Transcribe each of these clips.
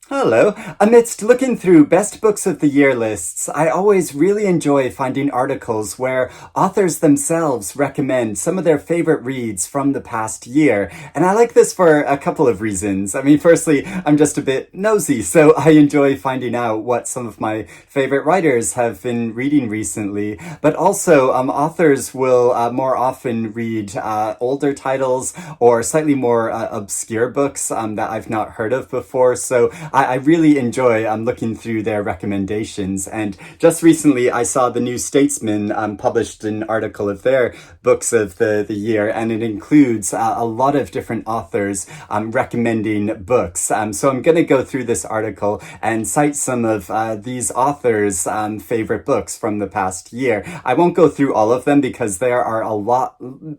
Hello. Amidst looking through best books of the year lists, I always really enjoy finding articles where authors themselves recommend some of their favorite reads from the past year. And I like this for a couple of reasons. I mean, firstly, I'm just a bit nosy, so I enjoy finding out what some of my favorite writers have been reading recently. But also, authors will more often read older titles or slightly more obscure books that I've not heard of before. So I really enjoy looking through their recommendations. And just recently, I saw the New Statesman published an article of their books of the year, and it includes a lot of different authors recommending books. So I'm going to go through this article and cite some of these authors' favorite books from the past year. I won't go through all of them because there are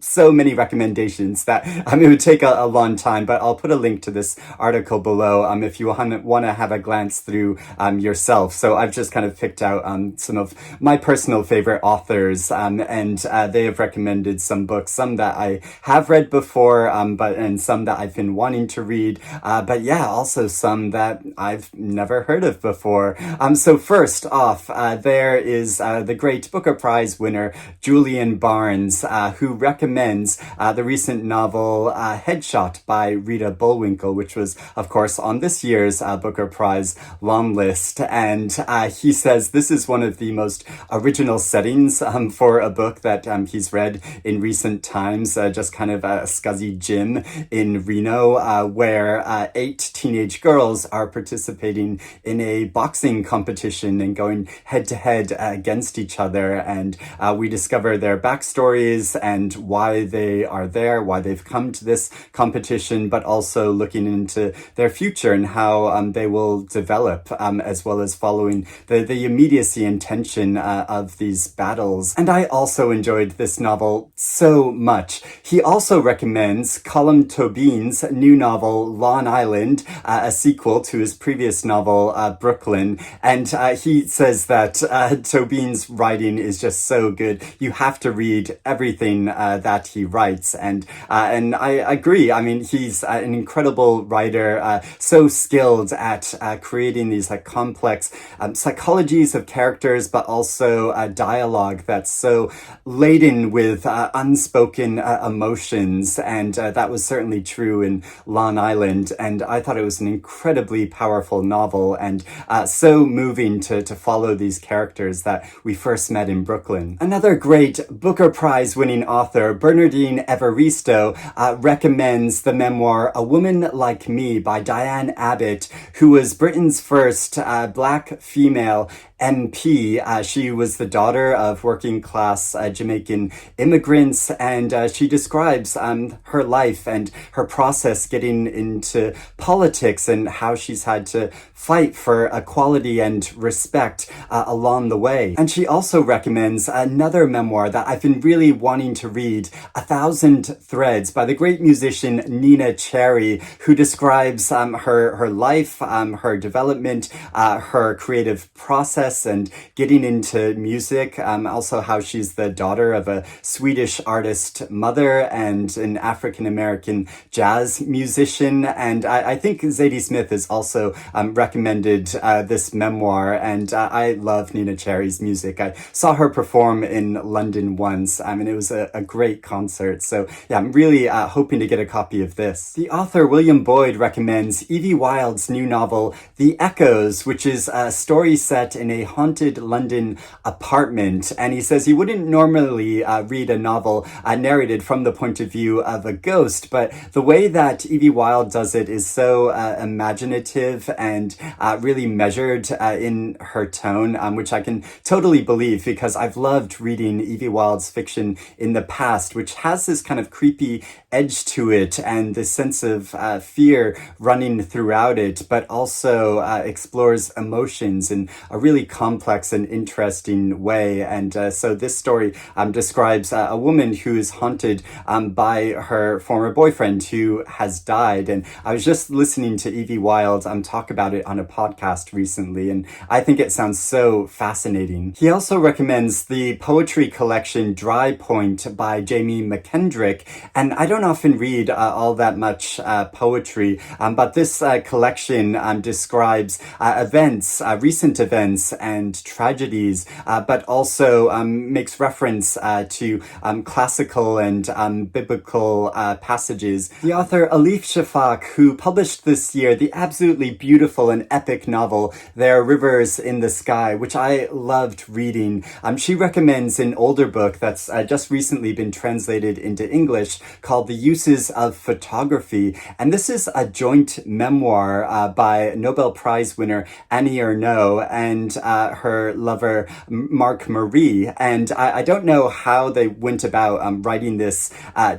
so many recommendations that it would take a long time, but I'll put a link to this article below if you want to have a glance through yourself. So I've just kind of picked out some of my personal favorite authors, and they have recommended some books, some that I have read before, and some that I've been wanting to read, but yeah, also some that I've never heard of before. So first off, there is the great Booker Prize winner Julian Barnes, who recommends the recent novel Headshot by Rita Bullwinkel, which was, of course, on this year's Booker Prize long list. And he says this is one of the most original settings for a book that he's read in recent times, just kind of a scuzzy gym in Reno, where 8 teenage girls are participating in a boxing competition and going head to head against each other. And we discover their backstories and why they are there, why they've come to this competition, but also looking into their future and how they will develop, as well as following the immediacy and tension of these battles. And I also enjoyed this novel so much. He also recommends Colm Toibin's new novel, Long Island, a sequel to his previous novel, Brooklyn. And he says that Toibin's writing is just so good. You have to read everything that he writes. And I agree. I mean, he's an incredible writer, so skilled at creating these like complex psychologies of characters, but also dialogue that's so laden with unspoken emotions. And that was certainly true in Long Island. And I thought it was an incredibly powerful novel and so moving to follow these characters that we first met in Brooklyn. Another great Booker Prize winning author, Bernardine Evaristo, recommends the memoir A Woman Like Me by Diane Abbott, who was Britain's first Black female MP. She was the daughter of working class Jamaican immigrants, and she describes her life and her process getting into politics and how she's had to fight for equality and respect along the way. And she also recommends another memoir that I've been really wanting to read, A Thousand Threads by the great musician Neneh Cherry, who describes her life, her development, her creative process, and getting into music. Also how she's the daughter of a Swedish artist mother and an African-American jazz musician. And I think Zadie Smith has also recommended this memoir, and I love Neneh Cherry's music. I saw her perform in London once, and it was a great concert. So yeah, I'm really hoping to get a copy of this. The author William Boyd recommends Evie Wyld's new novel, The Echoes, which is a story set in a haunted London apartment. And he says he wouldn't normally read a novel narrated from the point of view of a ghost, but the way that Evie Wyld does it is so imaginative and really measured in her tone, which I can totally believe because I've loved reading Evie Wild's fiction in the past, which has this kind of creepy edge to it and this sense of fear running throughout it, but also explores emotions in a really complex and interesting way. And so this story describes a woman who is haunted by her former boyfriend who has died. And I was just listening to Evie Wyld talk about it on a podcast recently, and I think it sounds so fascinating. He also recommends the poetry collection Drypoint by Jamie McKendrick, and I don't don't often read all that much poetry, but this collection describes events, recent events and tragedies, but also makes reference to classical and biblical passages. The author Elif Shafak, who published this year the absolutely beautiful and epic novel There Are Rivers in the Sky, which I loved reading. She recommends an older book that's just recently been translated into English called The Uses of Photography. And this is a joint memoir by Nobel Prize winner Annie Ernaux and her lover Marc Marie. And I don't know how they went about writing this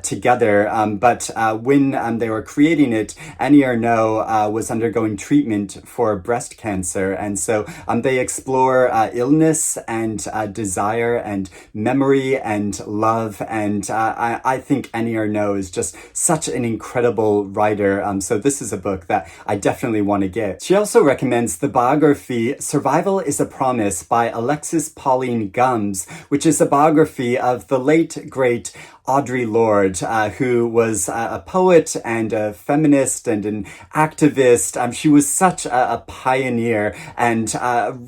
together, but when they were creating it, Annie Ernaux was undergoing treatment for breast cancer. And so they explore illness and desire and memory and love. And I think Annie Ernaux is just such an incredible writer. So this is a book that I definitely want to get. She also recommends the biography Survival is a Promise by Alexis Pauline Gumbs, which is a biography of the late, great Audre Lorde, who was a poet and a feminist and an activist. She was such a pioneer and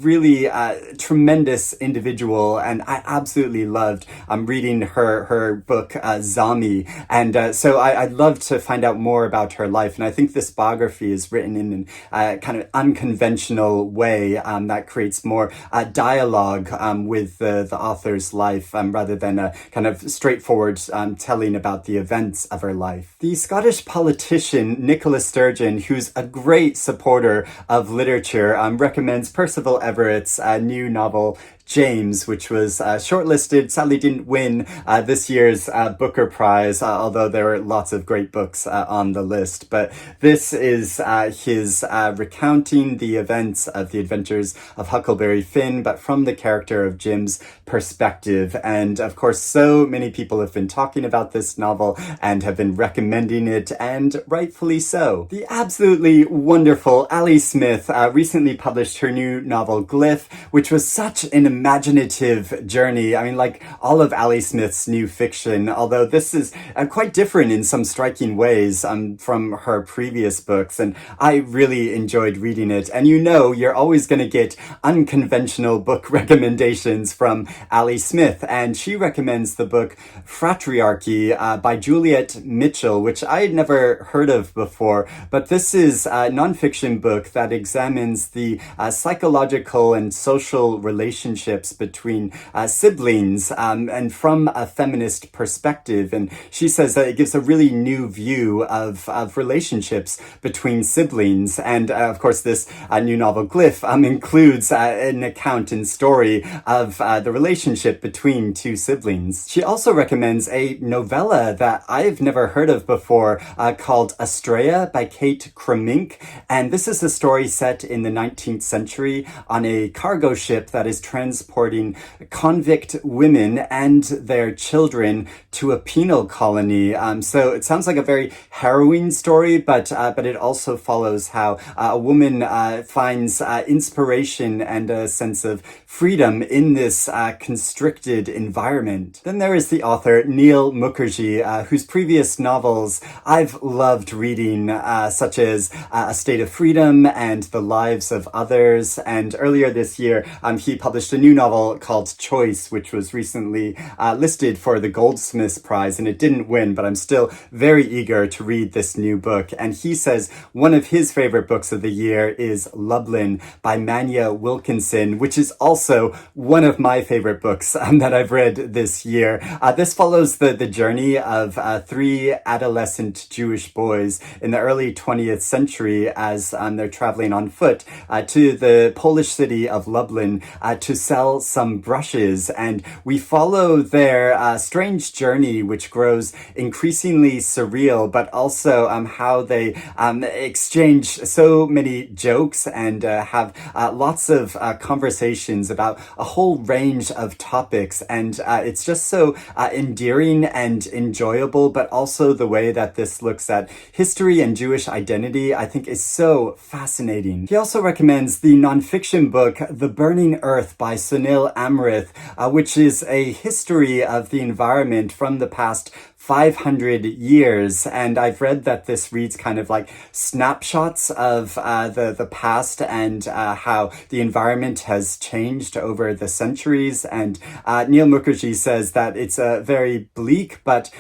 really tremendous individual, and I absolutely loved reading her book, Zami. And so I'd love to find out more about her life, and I think this biography is written in a kind of unconventional way that creates more dialogue with the author's life rather than a kind of straightforward telling about the events of her life. The Scottish politician Nicola Sturgeon, who's a great supporter of literature, recommends Percival Everett's new novel James, which was shortlisted, sadly didn't win this year's Booker Prize, although there are lots of great books on the list. But this is his recounting the events of the adventures of Huckleberry Finn, but from the character of Jim's perspective. And of course, so many people have been talking about this novel and have been recommending it, and rightfully so. The absolutely wonderful Ali Smith recently published her new novel Glyph, which was such an imaginative journey. I mean, like all of Ali Smith's new fiction, although this is quite different in some striking ways from her previous books, and I really enjoyed reading it. And you know, you're always going to get unconventional book recommendations from Ali Smith, and she recommends the book Fratriarchy by Juliet Mitchell, which I had never heard of before, but this is a nonfiction book that examines the psychological and social relationships between siblings and from a feminist perspective. And she says that it gives a really new view of relationships between siblings. And of course, this new novel Glyph includes an account and story of the relationship between two siblings. She also recommends a novella that I've never heard of before called Astraea by Kate Kruimink. And this is a story set in the 19th century on a cargo ship that is transporting convict women and their children to a penal colony. So it sounds like a very harrowing story, but it also follows how a woman finds inspiration and a sense of freedom in this constricted environment. Then there is the author Neel Mukherjee, whose previous novels I've loved reading, such as A State of Freedom and The Lives of Others. And earlier this year, he published a new novel called Choice, which was recently listed for the Goldsmiths Prize, and it didn't win, but I'm still very eager to read this new book. And he says one of his favorite books of the year is Lublin by Manya Wilkinson, which is also one of my favorite books that I've read this year. This follows the journey of three adolescent Jewish boys in the early 20th century as they're traveling on foot to the Polish city of Lublin to sell some brushes. And we follow their strange journey, which grows increasingly surreal, but also how they exchange so many jokes and have lots of conversations about a whole range of topics. And it's just so endearing and enjoyable, but also the way that this looks at history and Jewish identity, I think, is so fascinating. He also recommends the nonfiction book The Burning Earth by Sunil Amrith, which is a history of the environment from the past 500 years. And I've read that this reads kind of like snapshots of the past and how the environment has changed over the centuries. And Neel Mukherjee says that it's a very bleak but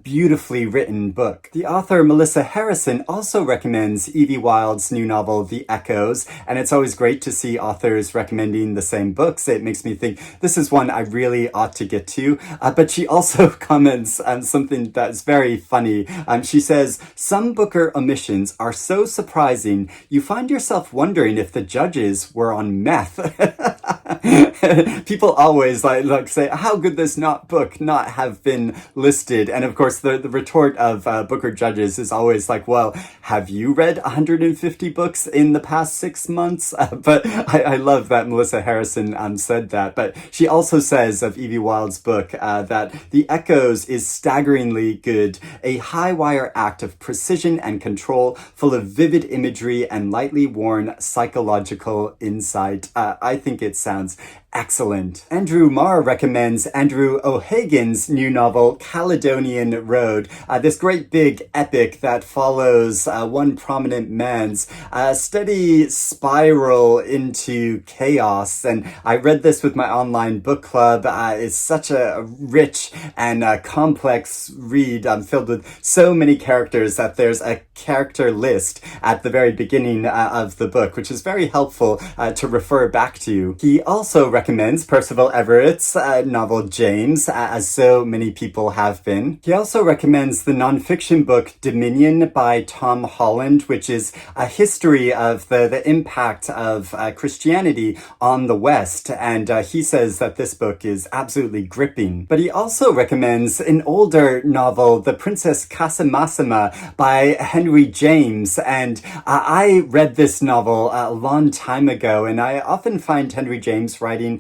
beautifully written book. The author Melissa Harrison also recommends Evie Wyld's new novel, The Echoes, and it's always great to see authors recommending the same books. It makes me think this is one I really ought to get to. But she also comments on something that's very funny. She says, some Booker omissions are so surprising, you find yourself wondering if the judges were on meth. People always like say, how could this book not have been listed? And of course, the retort of Booker judges is always like, well, have you read 150 books in the past 6 months? But I love that Melissa Harrison said that. But she also says of Evie Wyld's book that The Echoes is staggeringly good, a high-wire act of precision and control, full of vivid imagery and lightly worn psychological insight. I think it sounds excellent. Andrew Marr recommends Andrew O'Hagan's new novel, Caledonian Road, this great big epic that follows one prominent man's steady spiral into chaos. And I read this with my online book club. It's such a rich and complex read filled with so many characters that there's a character list at the very beginning of the book, which is very helpful to refer back to. He also recommends Percival Everett's novel James, as so many people have been. He also recommends the nonfiction book Dominion by Tom Holland, which is a history of the impact of Christianity on the West, and he says that this book is absolutely gripping. But he also recommends an older novel, The Princess Casamassima by Henry James, and I read this novel a long time ago, and I often find Henry James writing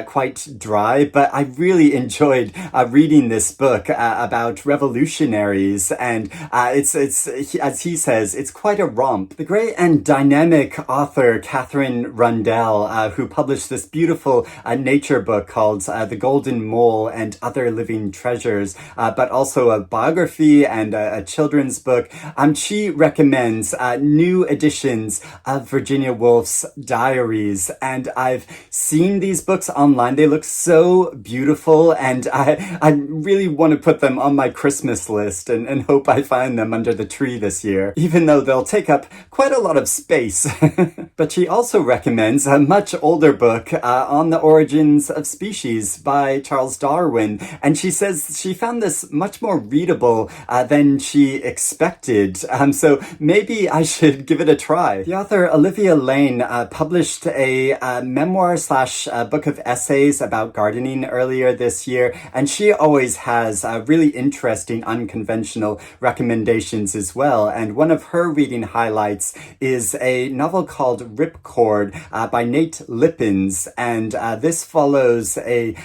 quite dry, but I really enjoyed reading this book about revolutionaries, and it's as he says, it's quite a romp. The great and dynamic author Katherine Rundell, who published this beautiful nature book called The Golden Mole and Other Living Treasures, but also a biography and a children's book, she recommends new editions of Virginia Woolf's diaries, and I've seen these books online. They look so beautiful, and I really want to put them on my Christmas list and hope I find them under the tree this year, even though they'll take up quite a lot of space. But she also recommends a much older book on the origins of species by Charles Darwin, and she says she found this much more readable than she expected, so maybe I should give it a try. The author Olivia Laing published a memoir slash book of essays about gardening earlier this year, and she always has really interesting, unconventional recommendations as well. And one of her reading highlights is a novel called Ripcord by Nate Lippens, and this follows a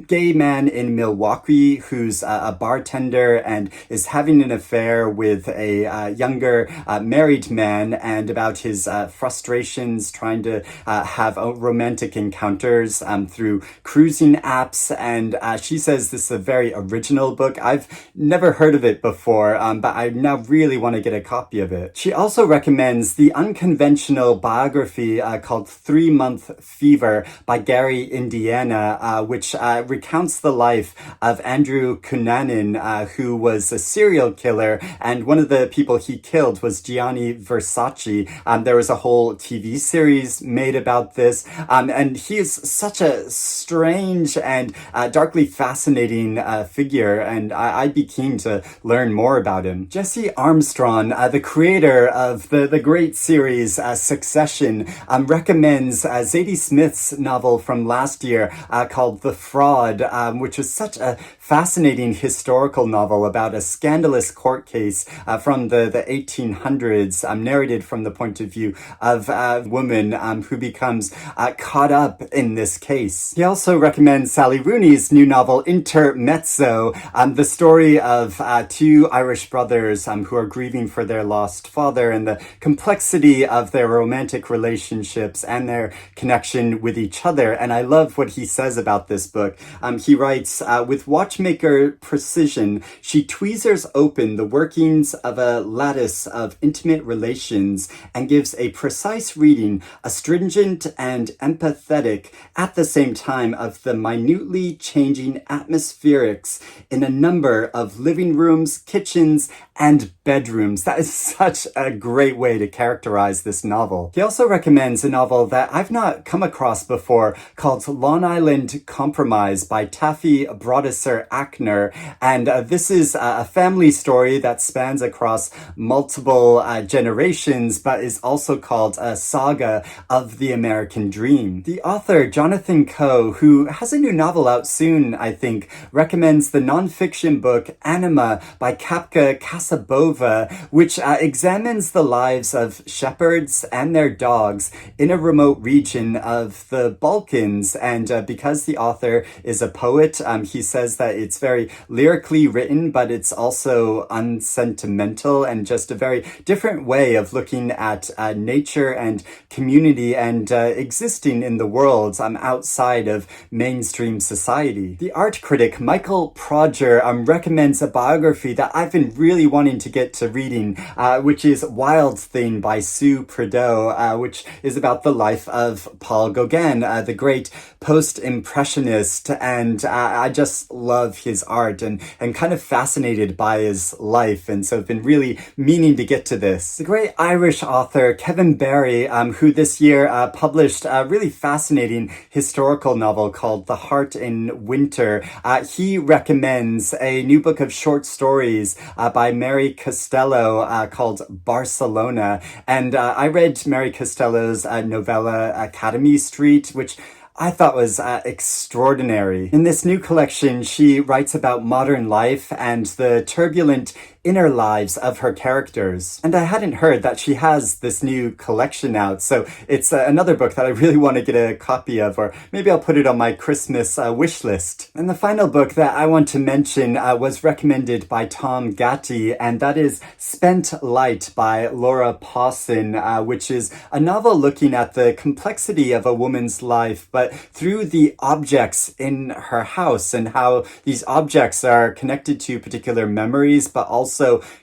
gay man in Milwaukee who's a bartender and is having an affair with a younger married man, and about his frustrations trying to have romantic encounters through cruising apps. And she says this is a very original book. I've never heard of it before, but I now really want to get a copy of it. She also recommends the unconventional biography called 3 Month Fever by Gary Indiana, which recounts the life of Andrew Cunanan, who was a serial killer, and one of the people he killed was Gianni Versace. There was a whole TV series made about this, and he is such a strange and darkly fascinating figure, and I'd be keen to learn more about him. Jesse Armstrong, the creator of the great series Succession, recommends Zadie Smith's novel from last year called The Fraud, which was such a fascinating historical novel about a scandalous court case from the 1800s, narrated from the point of view of a woman who becomes caught up in this case. He also recommends Sally Rooney's new novel Intermezzo, the story of two Irish brothers who are grieving for their lost father and the complexity of their romantic relationships and their connection with each other. And I love what he says about this book. He writes, with watchmaker precision, she tweezers open the workings of a lattice of intimate relations and gives a precise reading, astringent and empathetic at the same time, of the minutely changing atmospherics in a number of living rooms, kitchens, and bedrooms. That is such a great way to characterize this novel. He also recommends a novel that I've not come across before called Long Island Compromise by Taffy Brodesser Ackner. And this is a family story that spans across multiple generations, but is also called a saga of the American dream. The author, Jonathan Coe, who has a new novel out soon, I think, recommends the nonfiction book Anima by Kapka Kasabova, which examines the lives of shepherds and their dogs in a remote region of the Balkans. And because the author is a poet, he says that it's very lyrically written, but it's also unsentimental and just a very different way of looking at nature and community and existing in the world outside of mainstream society. The art critic Michael Prodger recommends a biography that I've been really wanting to get to reading, which is Wyld Thing by Sue Prideaux, which is about the life of Paul Gauguin, the great post-impressionist, and I just love his art and kind of fascinated by his life, and so I've been really meaning to get to this. The great Irish author Kevin Barry, who this year published a really fascinating historical novel called The Heart in Winter, he recommends a new book of short stories by Mary Costello called Barcelona. And I read Mary Costello's novella Academy Street, which I thought was extraordinary. In this new collection, she writes about modern life and the turbulent inner lives of her characters. And I hadn't heard that she has this new collection out, so it's another book that I really want to get a copy of, or maybe I'll put it on my Christmas wish list. And the final book that I want to mention was recommended by Tom Gatti, and that is Spent Light by Laura Pawson, which is a novel looking at the complexity of a woman's life, but through the objects in her house and how these objects are connected to particular memories, but also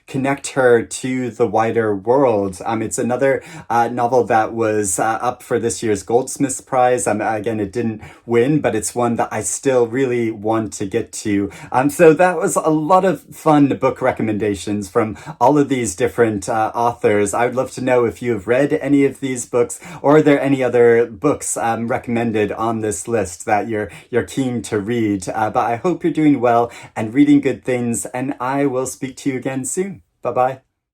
connect her to the wider world. It's another novel that was up for this year's Goldsmiths Prize. Again, it didn't win, but it's one that I still really want to get to. So that was a lot of fun book recommendations from all of these different authors. I would love to know if you have read any of these books, or are there any other books recommended on this list that you're keen to read. But I hope you're doing well and reading good things, and I will speak to you again soon. Bye-bye.